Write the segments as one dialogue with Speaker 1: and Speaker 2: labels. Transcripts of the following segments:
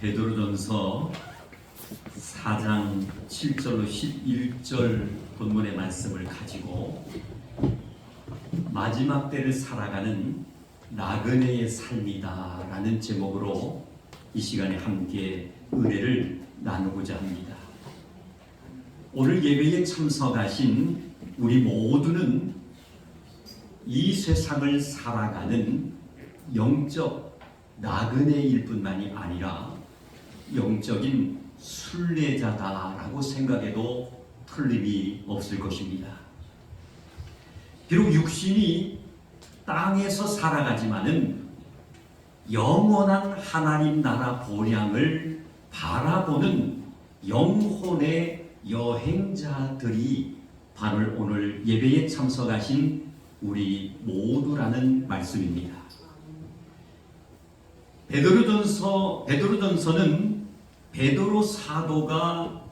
Speaker 1: 베드로전서 4장 7절로 11절 본문의 말씀을 가지고 마지막 때를 살아가는 나그네의 삶이다 라는 제목으로 이 시간에 함께 은혜를 나누고자 합니다. 오늘 예배에 참석하신 우리 모두는 이 세상을 살아가는 영적 나그네일 뿐만이 아니라 영적인 순례자다라고 생각해도 틀림이 없을 것입니다. 비록 육신이 땅에서 살아가지만은 영원한 하나님 나라 본향을 바라보는 영혼의 여행자들이 바로 오늘 예배에 참석하신 우리 모두라는 말씀입니다. 베드로전서는 베드로 사도가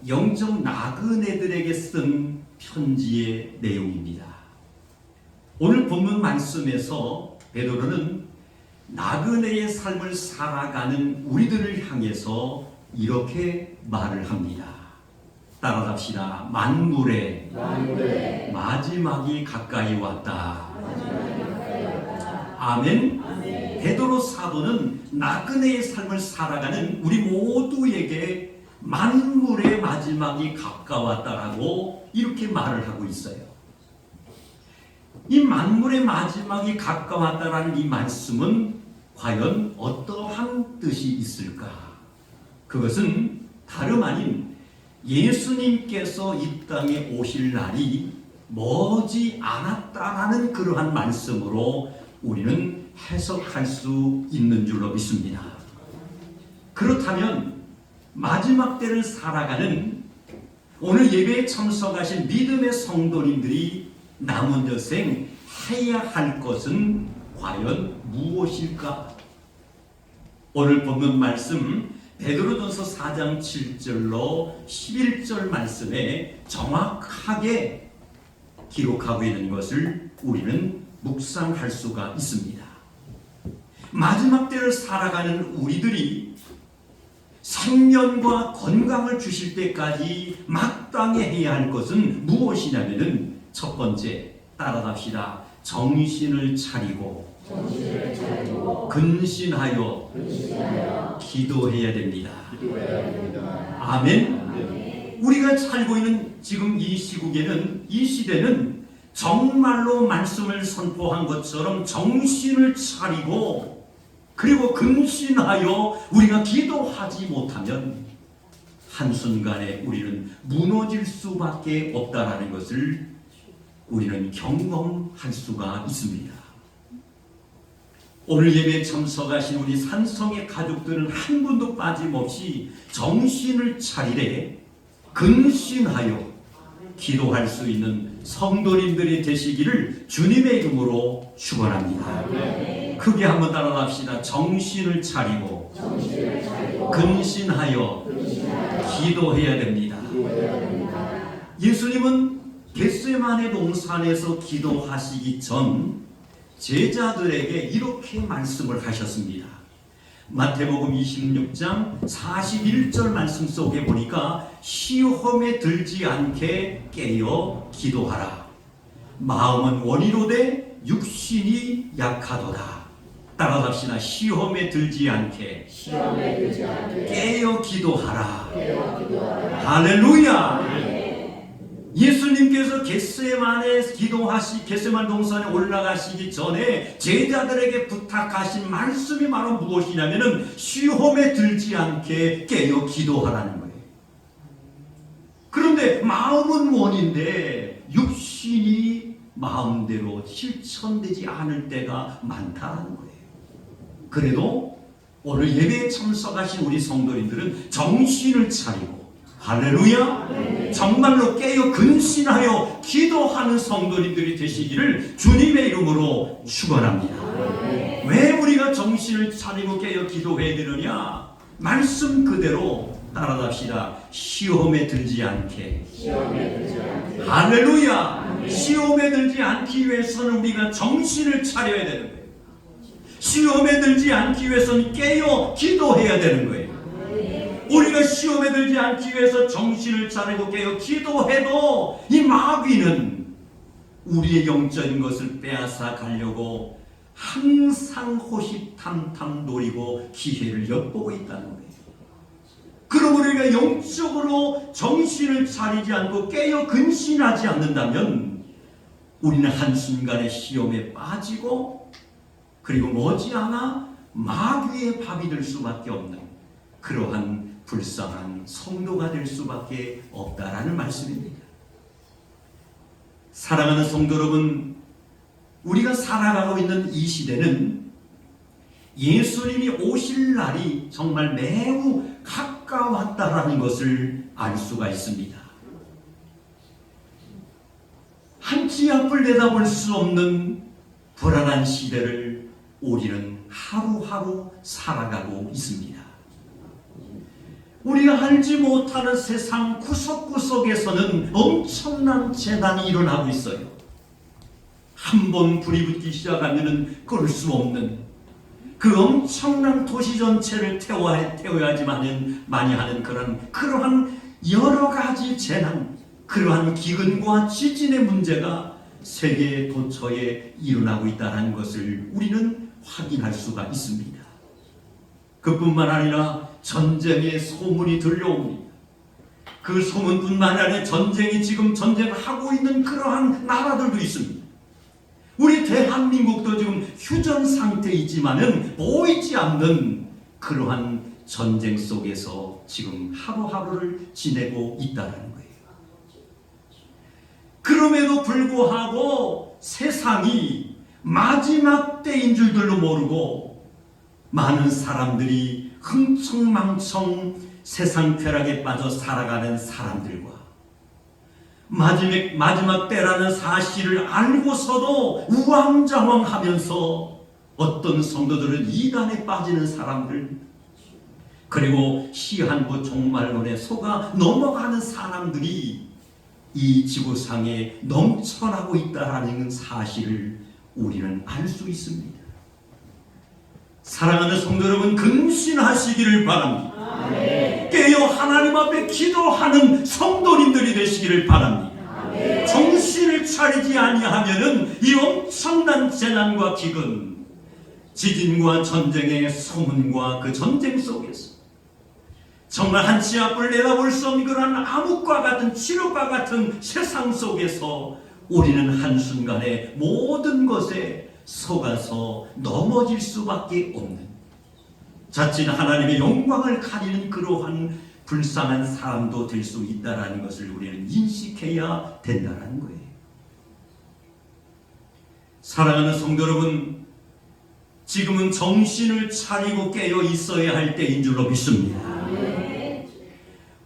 Speaker 1: 영적 나그네들에게 쓴 편지의 내용입니다. 오늘 본문 말씀에서 베드로는 나그네의 삶을 살아가는 우리들을 향해서 이렇게 말을 합니다. 따라합시다. 만물의 마지막이 가까이 왔다. 아멘. 베드로 사도는 나그네의 삶을 살아가는 우리 모두에게 만물의 마지막이 가까웠다라고 이렇게 말을 하고 있어요. 이 만물의 마지막이 가까웠다라는 이 말씀은 과연 어떠한 뜻이 있을까? 그것은 다름 아닌 예수님께서 이 땅에 오실 날이 머지 않았다라는 그러한 말씀으로 우리는 해석할 수 있는 줄로 믿습니다. 그렇다면 마지막 때를 살아가는 오늘 예배에 참석하신 믿음의 성도님들이 남은 여생 해야 할 것은 과연 무엇일까? 오늘 본문 말씀 베드로전서 4장 7절로 11절 말씀에 정확하게 기록하고 있는 것을 우리는 묵상할 수가 있습니다. 마지막 때를 살아가는 우리들이 생명과 건강을 주실 때까지 마땅히 해야 할 것은 무엇이냐면은 첫 번째 따라갑시다. 정신을 차리고 근신하여 기도해야 됩니다. 아멘. 우리가 살고 있는 지금 이 시국에는 이 시대는 정말로 말씀을 선포한 것처럼 정신을 차리고 그리고 근신하여 우리가 기도하지 못하면 한순간에 우리는 무너질 수밖에 없다라는 것을 우리는 경험할 수가 있습니다. 오늘 예배에 참석하신 우리 산성의 가족들은 한 분도 빠짐없이 정신을 차리래 근신하여 기도할 수 있는 성도님들이 되시기를 주님의 이름으로 축원합니다. 크게 한번 따라합시다. 정신을 차리고 근신하여 기도해야 됩니다. 예수님은 겟세마네 동산에서 기도하시기 전 제자들에게 이렇게 말씀을 하셨습니다. 마태복음 26장 41절 말씀 속에 보니까 시험에 들지 않게 깨어 기도하라. 마음은 원이로되 육신이 약하도다. 따라갑시다. 시험에 들지 않게 깨어 기도하라. 할렐루야. 예수님께서 겟세마네 동산에 올라가시기 전에 제자들에게 부탁하신 말씀이 바로 무엇이냐면은 시험에 들지 않게 깨어 기도하라는 거예요. 그런데 마음은 원인데 육신이 마음대로 실천되지 않을 때가 많다는 거예요. 그래도 오늘 예배에 참석하신 우리 성도님들은 정신을 차리고 할렐루야! 정말로 깨어 근신하여 기도하는 성도님들이 되시기를 주님의 이름으로 축원합니다. 왜 우리가 정신을 차리고 깨어 기도해야 되느냐? 말씀 그대로 따라갑시다. 시험에 들지 않게. 할렐루야! 시험에 들지 않기 위해서는 우리가 정신을 차려야 되는 거예요. 시험에 들지 않기 위해서는 깨어 기도해야 되는 거예요. 우리가 시험에 들지 않기 위해서 정신을 차리고 깨어 기도해도 이 마귀는 우리의 영적인 것을 빼앗아 가려고 항상 호시탐탐 노리고 기회를 엿보고 있다는 거예요. 그럼 우리가 영적으로 정신을 차리지 않고 깨어 근신하지 않는다면 우리는 한순간에 시험에 빠지고 그리고 머지않아 마귀의 밥이 될 수밖에 없는 그러한 불쌍한 성도가 될 수밖에 없다라는 말씀입니다. 사랑하는 성도 여러분, 우리가 살아가고 있는 이 시대는 예수님이 오실 날이 정말 매우 가까웠다라는 것을 알 수가 있습니다. 한 치 앞을 내다볼 수 없는 불안한 시대를 우리는 하루하루 살아가고 있습니다. 우리가 알지 못하는 세상 구석구석에서는 엄청난 재난이 일어나고 있어요. 한 번 불이 붙기 시작하면 끌 수 없는 그 엄청난 도시 전체를 태워야지만 많이 하는 그러한 여러 가지 재난, 그러한 기근과 지진의 문제가 세계 도처에 일어나고 있다는 것을 우리는 확인할 수가 있습니다. 그뿐만 아니라 전쟁의 소문이 들려옵니다. 그 소문뿐만 아니라 전쟁이 지금 전쟁하고 있는 그러한 나라들도 있습니다. 우리 대한민국도 지금 휴전 상태이지만은 보이지 않는 그러한 전쟁 속에서 지금 하루하루를 지내고 있다는 거예요. 그럼에도 불구하고 세상이 마지막 때인 줄도 모르고 많은 사람들이 흥청망청 세상 쾌락에 빠져 살아가는 사람들과 마지막 때라는 사실을 알고서도 우왕좌왕하면서 어떤 성도들은 이단에 빠지는 사람들, 그리고 시한부 종말론에 속아 넘어가는 사람들이 이 지구상에 넘쳐나고 있다는 사실을 우리는 알 수 있습니다. 사랑하는 성도 여러분, 근신하시기를 바랍니다. 아멘. 깨어 하나님 앞에 기도하는 성도님들이 되시기를 바랍니다. 아멘. 정신을 차리지 아니하면은 이 엄청난 재난과 기근, 지진과 전쟁의 소문과 그 전쟁 속에서 정말 한 치 앞을 내다볼 수 없는 그러한 암흑과 같은 치료과 같은 세상 속에서 우리는 한순간에 모든 것에 속아서 넘어질 수밖에 없는, 자칫 하나님의 영광을 가리는 그러한 불쌍한 사람도 될 수 있다는 것을 우리는 인식해야 된다는 거예요. 사랑하는 성도 여러분, 지금은 정신을 차리고 깨어 있어야 할 때인 줄로 믿습니다.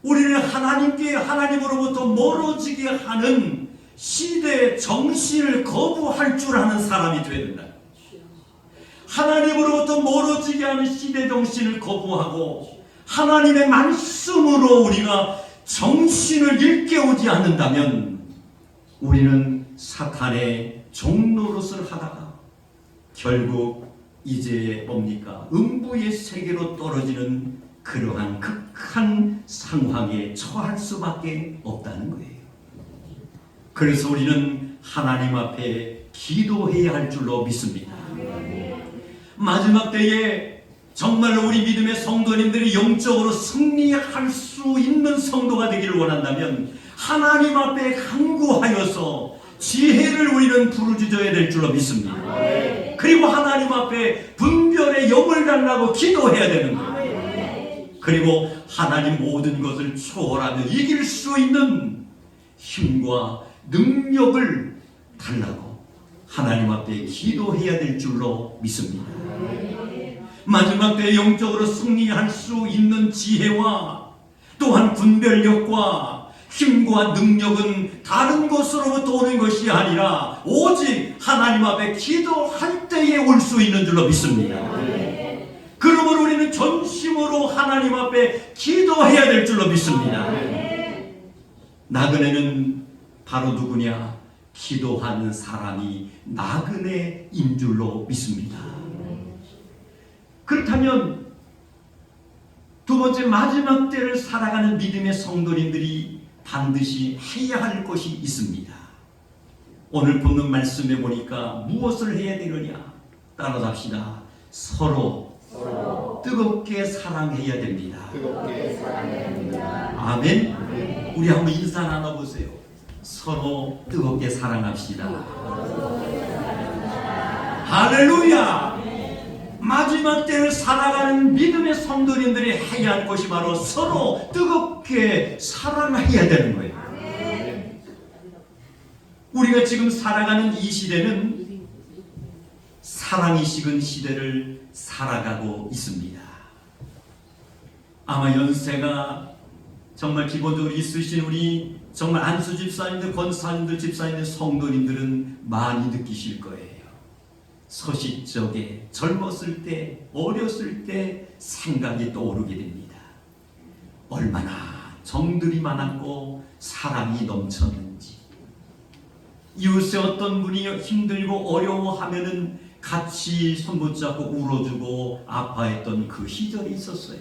Speaker 1: 우리는 하나님으로부터 멀어지게 하는 시대의 정신을 거부할 줄 아는 사람이 되어야 된다. 하나님으로부터 멀어지게 하는 시대 정신을 거부하고 하나님의 말씀으로 우리가 정신을 일깨우지 않는다면 우리는 사탄의 종노릇을 하다가 결국 이제 뭡니까? 음부의 세계로 떨어지는 그러한 극한 상황에 처할 수밖에 없다는 거예요. 그래서 우리는 하나님 앞에 기도해야 할 줄로 믿습니다. 마지막 때에 정말로 우리 믿음의 성도님들이 영적으로 승리할 수 있는 성도가 되기를 원한다면 하나님 앞에 간구하여서 지혜를 우리는 부르짖어야 될 줄로 믿습니다. 그리고 하나님 앞에 분별의 영을 달라고 기도해야 되는 거예요. 그리고 하나님 모든 것을 초월하며 이길 수 있는 힘과 능력을 달라고 하나님 앞에 기도해야 될 줄로 믿습니다. 마지막 때에 영적으로 승리할 수 있는 지혜와 또한 분별력과 힘과 능력은 다른 것으로부터 오는 것이 아니라 오직 하나님 앞에 기도할 때에 올 수 있는 줄로 믿습니다. 그러므로 우리는 전심으로 하나님 앞에 기도해야 될 줄로 믿습니다. 나그네는 바로 누구냐? 기도하는 사람이 나그네인 줄로 믿습니다. 그렇다면 두 번째, 마지막 때를 살아가는 믿음의 성도님들이 반드시 해야 할 것이 있습니다. 오늘 본문 말씀에 보니까 무엇을 해야 되느냐? 따라합시다. 서로 뜨겁게 사랑해야 됩니다. 아멘. 우리 한번 인사 나눠보세요. 서로 뜨겁게 사랑합시다. 할렐루야. 마지막 때를 살아가는 믿음의 성도님들이 해야 할 것이 바로 서로 뜨겁게 사랑해야 되는 거예요. 우리가 지금 살아가는 이 시대는 사랑이 식은 시대를 살아가고 있습니다. 아마 연세가 정말 기본적으로 있으신 우리 정말 안수 집사님들, 권사님들, 집사님들, 성도님들은 많이 느끼실 거예요. 서시적에 젊었을 때, 어렸을 때 생각이 떠오르게 됩니다. 얼마나 정들이 많았고 사랑이 넘쳤는지. 이웃에 어떤 분이 힘들고 어려워하면은 같이 손붙잡고 울어주고 아파했던 그 시절이 있었어요.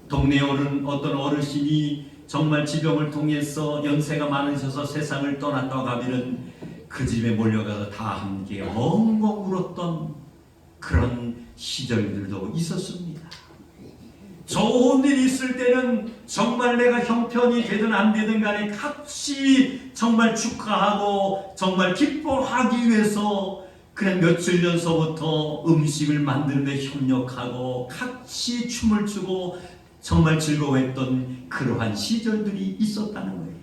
Speaker 1: 동네에 오른 어떤 어르신이 정말 지병을 통해서 연세가 많으셔서 세상을 떠났다고 하면은 그 집에 몰려가서 다 함께 엉엉 울었던 그런 시절들도 있었습니다. 좋은 일이 있을 때는 정말 내가 형편이 되든 안 되든 간에 같이 정말 축하하고 정말 기뻐하기 위해서 그냥 며칠 전서부터 음식을 만드는 데 협력하고 같이 춤을 추고 정말 즐거워했던 그러한 시절들이 있었다는 거예요.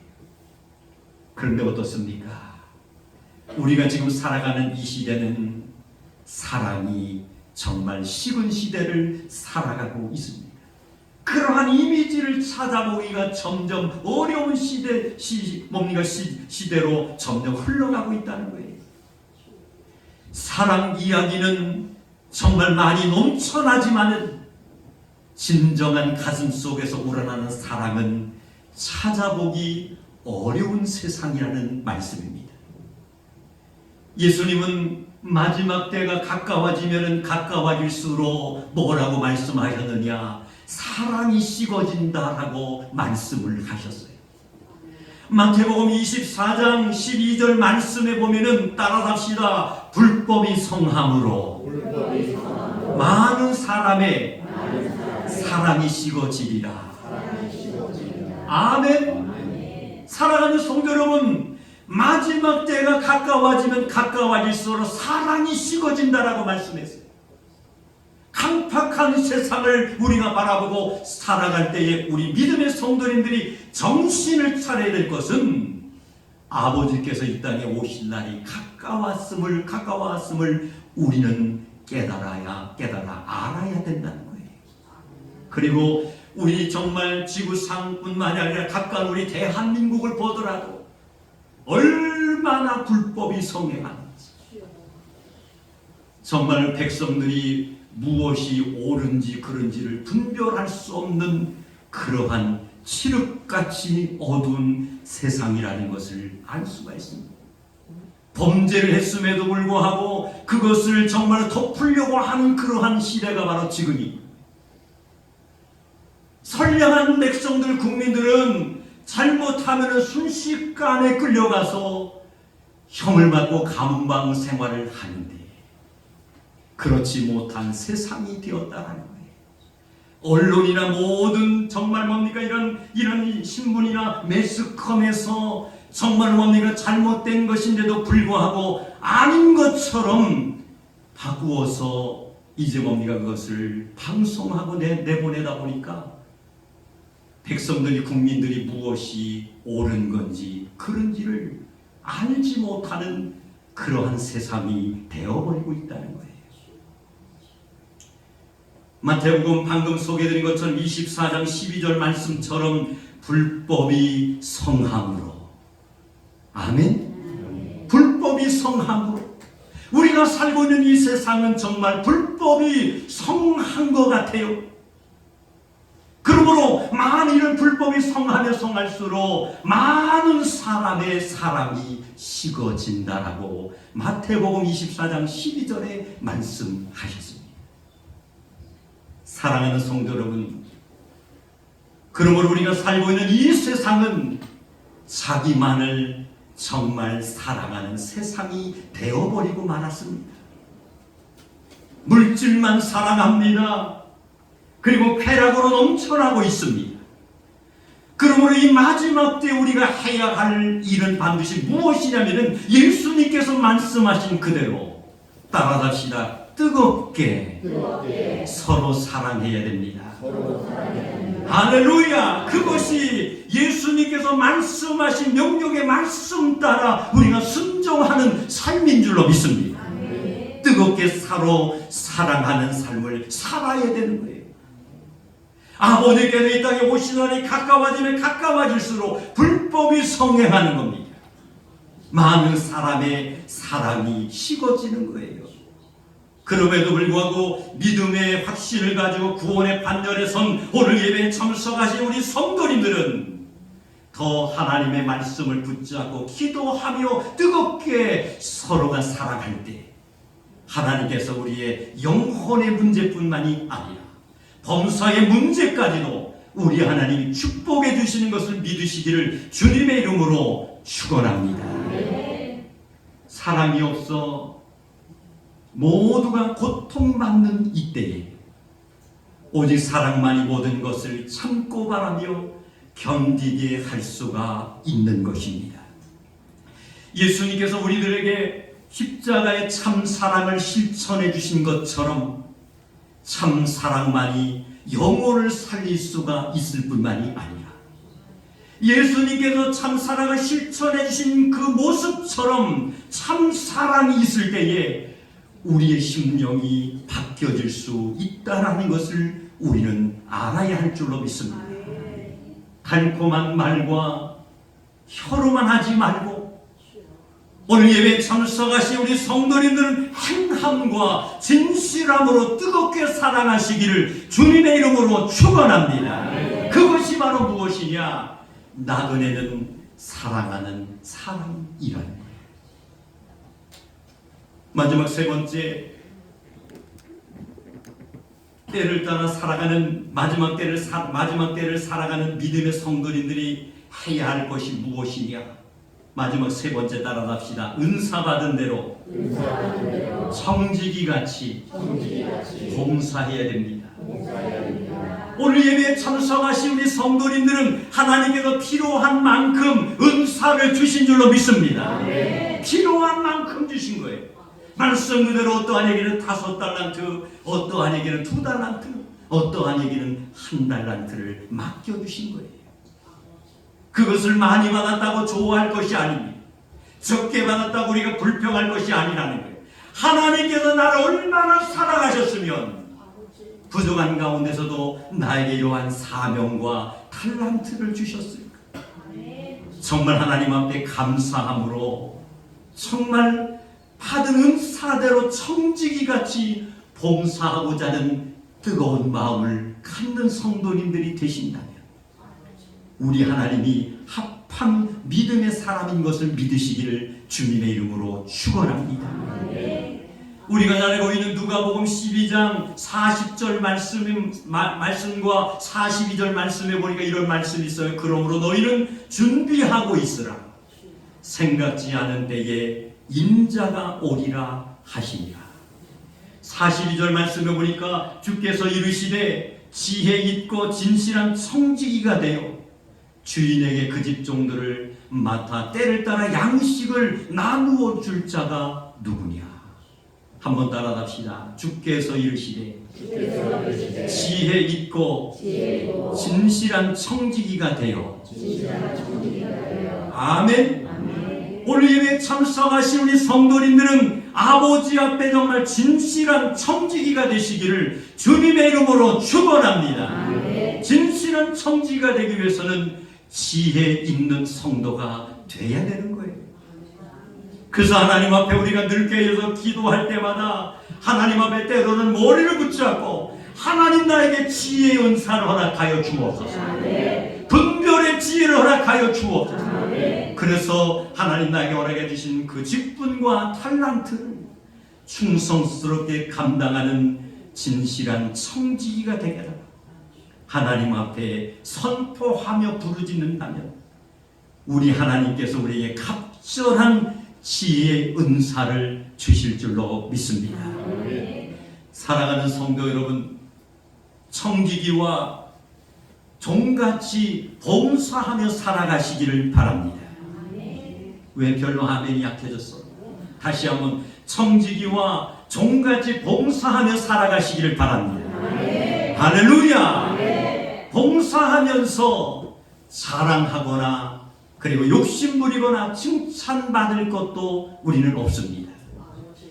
Speaker 1: 그런데 어떻습니까? 우리가 지금 살아가는 이 시대는 사랑이 정말 식은 시대를 살아가고 있습니다. 그러한 이미지를 찾아보기가 점점 어려운 시대로 점점 흘러가고 있다는 거예요. 사랑 이야기는 정말 많이 넘쳐나지만은 진정한 가슴 속에서 우러나는 사랑은 찾아보기 어려운 세상이라는 말씀입니다. 예수님은 마지막 때가 가까워지면 가까워질수록 뭐라고 말씀하셨느냐? 사랑이 식어진다라고 말씀을 하셨어요. 마태복음 24장 12절 말씀에 보면은 따라합시다. 불법이 성함으로 많은 사람의 사랑이 식어지리라. 아멘. 사랑하는 성도 여러분, 마지막 때가 가까워지면 가까워질수록 사랑이 식어진다라고 말씀했어요. 강팍한 세상을 우리가 바라보고 살아갈 때에 우리 믿음의 성도님들이 정신을 차려야 될 것은 아버지께서 이 땅에 오실 날이 가까웠음을 우리는 깨달아 알아야 된다는 거예요. 그리고 우리 정말 지구상뿐만 아니라 가까운 우리 대한민국을 보더라도 얼마나 불법이 성행하는지, 정말 백성들이 무엇이 옳은지 그른지를 분별할 수 없는 그러한 칠흑같이 어두운 세상이라는 것을 알 수가 있습니다. 범죄를 했음에도 불구하고 그것을 정말 덮으려고 하는 그러한 시대가 바로 지금입니다. 선량한 백성들, 국민들은 잘못하면 순식간에 끌려가서 형을 받고 감방 생활을 하는데 그렇지 못한 세상이 되었다라는 거예요. 언론이나 모든 정말 뭡니까 이런 신문이나 매스컴에서 정말 뭡니까 잘못된 것인데도 불구하고 아닌 것처럼 바꾸어서 이제 뭡니까 그것을 방송하고 내보내다 보니까 백성들이 국민들이 무엇이 옳은 건지 그런지를 알지 못하는 그러한 세상이 되어버리고 있다는 거예요. 마태복음 방금 소개해드린 것처럼 24장 12절 말씀처럼 불법이 성함으로, 아멘? 불법이 성함으로 우리가 살고 있는 이 세상은 정말 불법이 성한 것 같아요. 그러므로 이런 불법이 성하면 성할수록 많은 사람의 사랑이 식어진다라고 마태복음 24장 12절에 말씀하셨습니다. 사랑하는 성도 여러분, 그러므로 우리가 살고 있는 이 세상은 자기만을 정말 사랑하는 세상이 되어버리고 말았습니다. 물질만 사랑합니다. 그리고 쾌락으로 넘쳐나고 있습니다. 그러므로 이 마지막 때 우리가 해야 할 일은 반드시 무엇이냐면은 예수님께서 말씀하신 그대로 따라잡시다. 뜨겁게 서로 사랑해야 됩니다. 할렐루야! 그것이 예수님께서 말씀하신 명령의 말씀 따라 우리가 순종하는 삶인 줄로 믿습니다. 뜨겁게 서로 사랑하는 삶을 살아야 되는 거예요. 아버지께서 이 땅에 오시더니 가까워지면 가까워질수록 불법이 성행하는 겁니다. 많은 사람의 사랑이 식어지는 거예요. 그럼에도 불구하고 믿음의 확신을 가지고 구원의 반열에 선 오늘 예배에 참석하신 우리 성도님들은 더 하나님의 말씀을 붙잡고 기도하며 뜨겁게 서로가 사랑할 때 하나님께서 우리의 영혼의 문제뿐만이 아니라 범사의 문제까지도 우리 하나님이 축복해 주시는 것을 믿으시기를 주님의 이름으로 축원합니다. 사랑이 없어 모두가 고통받는 이때에 오직 사랑만이 모든 것을 참고 바라며 견디게 할 수가 있는 것입니다. 예수님께서 우리들에게 십자가의 참 사랑을 실천해 주신 것처럼 참 사랑만이 영혼을 살릴 수가 있을 뿐만이 아니라 예수님께서 참 사랑을 실천해 주신 그 모습처럼 참 사랑이 있을 때에 우리의 심령이 바뀌어질 수 있다는 것을 우리는 알아야 할 줄로 믿습니다. 달콤한 말과 혀로만 하지 말고 오늘 예배에 참석하신 우리 성도님들은 행함과 진실함으로 뜨겁게 사랑하시기를 주님의 이름으로 축원합니다. 그것이 바로 무엇이냐? 나그네는 사랑하는 사람이라는 거예요. 마지막 세 번째, 때를 따라 살아가는 마지막 때를 살아가는 믿음의 성도님들이 해야 할 것이 무엇이냐? 마지막 세 번째 따라갑시다. 은사 받은 대로 청지기 같이 봉사해야 됩니다. 오늘 예배에 참석하신 우리 성도님들은 하나님께서 필요한 만큼 은사를 주신 줄로 믿습니다. 필요한 만큼 주신 거예요. 말씀 그대로 어떠한 얘기는 5달란트, 어떠한 얘기는 2달란트, 어떠한 얘기는 1달란트를 맡겨주신 거예요. 그것을 많이 받았다고 좋아할 것이 아닙니다. 적게 받았다고 우리가 불평할 것이 아니라는 거예요. 하나님께서 나를 얼마나 사랑하셨으면 부족한 가운데서도 나에게 이러한 사명과 달란트를 주셨을까. 정말 하나님 앞에 감사함으로 정말 받은 은사대로 청지기같이 봉사하고자 하는 뜨거운 마음을 갖는 성도님들이 되신다면 우리 하나님이 합한 믿음의 사람인 것을 믿으시기를 주님의 이름으로 축원합니다. 우리가 잘 알고 있는 누가복음 12장 40절 말씀과 42절 말씀에 보니까 이런 말씀이 있어요. 그러므로 너희는 준비하고 있으라. 생각지 않은 때에 인자가 오리라 하시니라. 42절 말씀에 보니까 주께서 이르시되 지혜 있고 진실한 청지기가 되어 주인에게 그 집종들을 맡아 때를 따라 양식을 나누어 줄 자가 누구냐. 한번 따라갑시다. 주께서 이르시되 지혜 있고 진실한 청지기가 되어 아멘. 오늘 예배에 참석하신 우리 성도님들은 아버지 앞에 정말 진실한 청지기가 되시기를 주님의 이름으로 축원합니다. 진실한 청지기가 되기 위해서는 지혜 있는 성도가 돼야 되는 거예요. 그래서 하나님 앞에 우리가 늘 깨어서 기도할 때마다 하나님 앞에 때로는 머리를 붙잡고 하나님 나에게 지혜의 은사를 허락하여 주옵소서. 분별의 지혜를 허락하여 주옵소서. 그래서 하나님 나에게 허락해 주신 그 직분과 탤런트를 충성스럽게 감당하는 진실한 청지기가 되게 하라. 하나님 앞에 선포하며 부르짖는다면 우리 하나님께서 우리에게 갑절한 지혜의 은사를 주실 줄로 믿습니다. 사랑하는 성도 여러분, 청지기와 종같이 봉사하며 살아가시기를 바랍니다. 왜 별로 아멘이 약해졌어? 다시 한번 청지기와 종같이 봉사하며 살아가시기를 바랍니다. 할렐루야! 봉사하면서 사랑하거나 그리고 욕심부리거나 칭찬받을 것도 우리는 없습니다.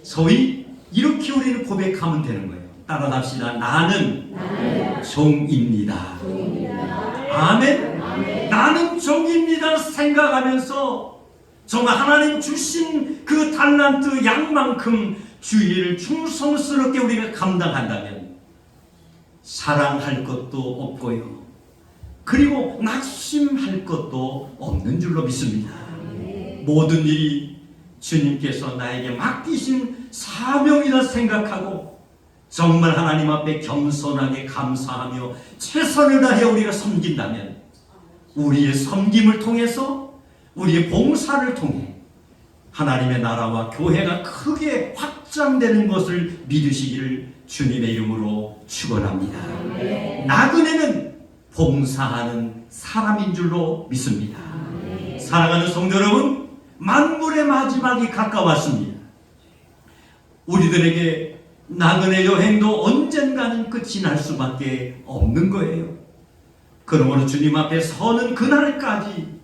Speaker 1: 소위 이렇게 우리는 고백하면 되는 거예요. 따라합시다. 나는 종입니다. 아멘. 나는 종입니다 생각하면서 정말 하나님 주신 그 달란트 양만큼 주의를 충성스럽게 우리가 감당한다면 사랑할 것도 없고요, 그리고 낙심할 것도 없는 줄로 믿습니다. 모든 일이 주님께서 나에게 맡기신 사명이라 생각하고 정말 하나님 앞에 겸손하게 감사하며 최선을 다해 우리가 섬긴다면 우리의 섬김을 통해서, 우리의 봉사를 통해 하나님의 나라와 교회가 크게 확장되는 것을 믿으시기를 주님의 이름으로 축원합니다. 나그네는 봉사하는 사람인 줄로 믿습니다. 사랑하는 성도 여러분, 만물의 마지막이 가까웠습니다. 우리들에게 나그네 여행도 언젠가는 끝이 날 수밖에 없는 거예요. 그러므로 주님 앞에 서는 그날까지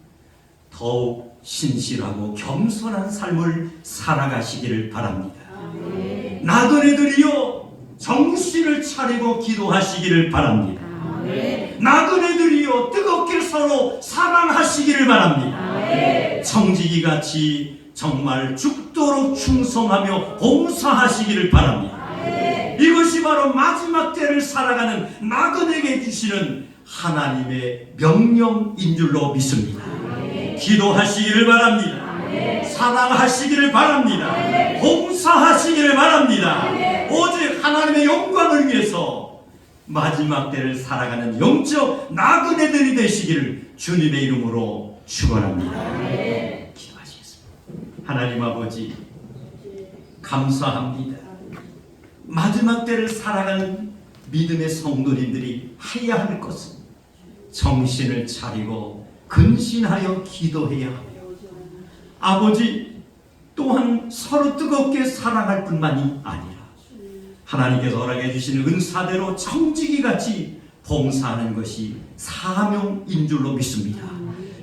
Speaker 1: 더욱 신실하고 겸손한 삶을 살아가시기를 바랍니다. 나그네들이여 정신을 차리고 기도하시기를 바랍니다. 나그네들이여 뜨겁게 서로 사랑하시기를 바랍니다. 청지기같이 정말 죽도록 충성하며 봉사하시기를 바랍니다. 이것이 바로 마지막 때를 살아가는 나그네에게 주시는 하나님의 명령인 줄로 믿습니다. 기도하시기를 바랍니다. 사랑하시기를 바랍니다. 봉사하시기를 바랍니다. 오직 하나님의 영광을 위해서 마지막 때를 살아가는 영적 나그네들이 되시기를 주님의 이름으로 축원합니다. 기도하시겠습니다. 하나님 아버지, 감사합니다. 마지막 때를 살아가는 믿음의 성도님들이 해야 할 것은 정신을 차리고 근신하여 기도해야 합니다. 아버지, 또한 서로 뜨겁게 사랑할 뿐만이 아니라 하나님께서 허락해 주시는 은사대로 청지기같이 봉사하는 것이 사명인 줄로 믿습니다.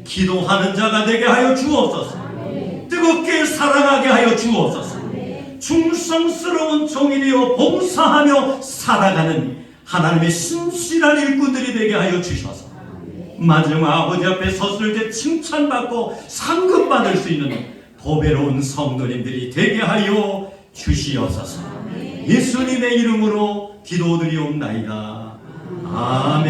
Speaker 1: 기도하는 자가 되게 하여 주옵소서. 뜨겁게 사랑하게 하여 주옵소서. 충성스러운 종이 되어 봉사하며 살아가는 하나님의 신실한 일꾼들이 되게 하여 주셔서 마지막 아버지 앞에 섰을 때 칭찬받고 상급받을 수 있는 보배로운 성도님들이 되게 하여 주시옵소서. 예수님의 이름으로 기도드리옵나이다. 아멘.